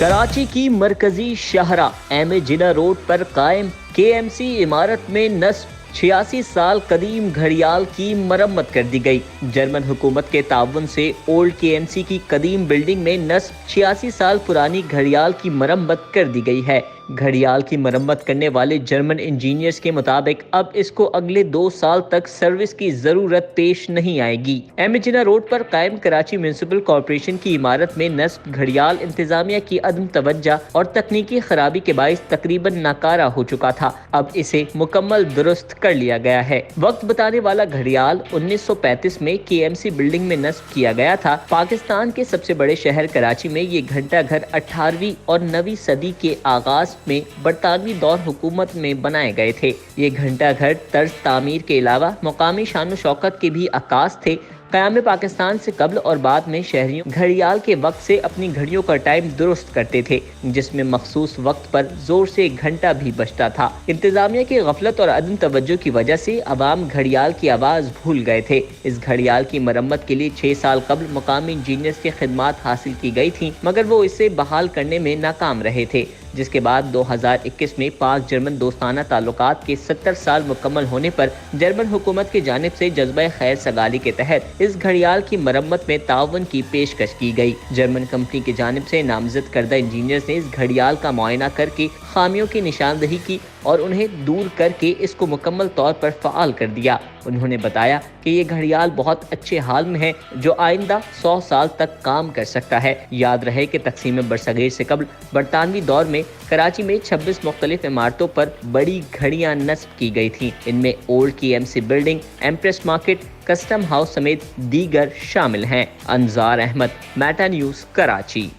कराची की मरकजी शाहरा एम जिना रोड पर कायम KMC इमारत में नस्ब 86 साल कदीम घड़ियाल की मरम्मत कर दी गई। जर्मन हुकूमत के ताउन से ओल्ड KMC की कदीम बिल्डिंग में नस्ब 86 साल पुरानी घड़ियाल की मरम्मत कर दी गई है। घड़ियाल की मरम्मत करने वाले जर्मन इंजीनियर्स के मुताबिक अब इसको अगले 2 साल तक सर्विस की जरूरत पेश नहीं आएगी। एम जिना रोड पर कायम कराची म्युनिसिपल कॉर्पोरेशन की इमारत में नस्ब घड़ियाल इंतजामिया की अदम तवज्जा और तकनीकी खराबी के बाइस तकरीबन नाकारा हो चुका था। अब इसे मुकम्मल दुरुस्त कर लिया गया है। वक्त बताने वाला घड़ियाल 1935 में KMC बिल्डिंग में नस्ब किया गया था। पाकिस्तान के सबसे बड़े शहर कराची में ये घंटा घर 18वीं और 9वीं सदी के आगाज में बरतानवी दौर हुकूमत में बनाए गए थे। ये घंटा घर तर्ज तामीर के अलावा मुकामी शान शौकत के भी अक्कास थे। क़याम पाकिस्तान से कब्ल और बाद में शहरियों घड़ियाल के वक्त से अपनी घड़ियों का टाइम दुरुस्त करते थे, जिसमें मखसूस वक्त पर जोर से घंटा भी बजता था। इंतजामिया की गफलत और अदम तवज्जो की वजह से अवाम घड़ियाल की आवाज़ भूल गए थे। इस घड़ियाल की मरम्मत के लिए 6 साल कब्ल मुकामी इंजीनियर्स की खिदमात हासिल की गई थी, मगर वो इसे बहाल करने में नाकाम रहे थे। जिसके बाद 2021 में पाक जर्मन दोस्ताना ताल्लुकात के 70 साल मुकम्मल होने पर जर्मन हुकूमत की जानिब से जज्बा खैर सगाली के तहत इस घड़ियाल की मरम्मत में ताउन की पेशकश की गई। जर्मन कंपनी की जानिब से नामजद करदा इंजीनियर्स ने इस घड़ियाल का मुआयना करके खामियों की निशानदही की और उन्हें दूर करके इसको मुकम्मल तौर पर फ़ाल कर दिया। उन्होंने बताया कि ये घड़ियाल बहुत अच्छे हाल में है, जो आइंदा 100 साल तक काम कर सकता है। याद रहे कि तकसीम बरसगीर से कबल बरतानवी दौर में कराची में 26 मुख्तलिफ इमारतों पर बड़ी घड़ियां नस्ब की गई थीं। इनमें old KMC building, Empress Market, custom house समेत दीगर शामिल हैं। Anjar Ahmed, Meta News, Karachi.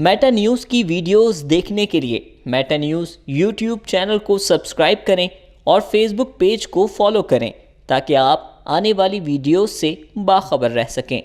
Meta News की वीडियोस देखने के लिए मेटा न्यूज़ YouTube चैनल को सब्सक्राइब करें और Facebook पेज को फॉलो करें ताकि आप आने वाली वीडियोस से बाखबर रह सकें।